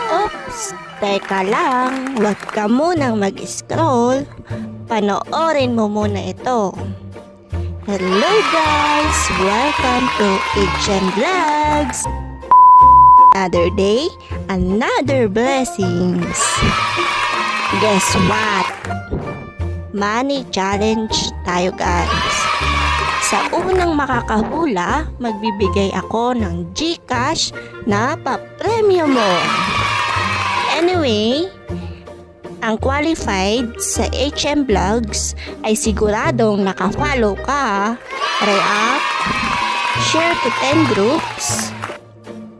Oops! Teka lang, huwag ka munang mag-scroll. Panoorin mo muna ito. Hello guys! Welcome to HM Vlogs! Another day, another blessings. Guess what? Money challenge tayo guys. Sa unang makakahula, magbibigay ako ng GCash na pa-premyo mo. Anyway, ang qualified sa HM Vlogs ay siguradong nakafollow ka, react, share to 10 groups,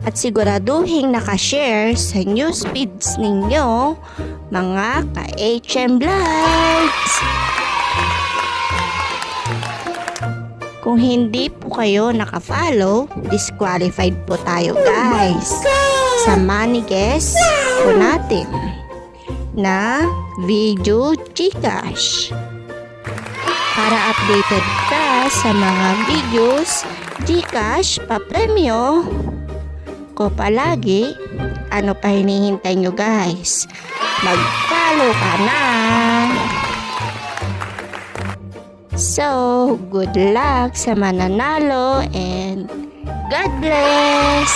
at siguraduhin nakashare sa news feeds ninyo, mga ka-HM Vlogs. Kung hindi po kayo nakafollow, disqualified po tayo guys sa money guess po natin na video GCash. Para updated ka sa mga videos GCash pa-premyo ko palagi, ano pa hinihintay nyo guys? Mag-follow ka na! So, good luck sa mananalo and God bless!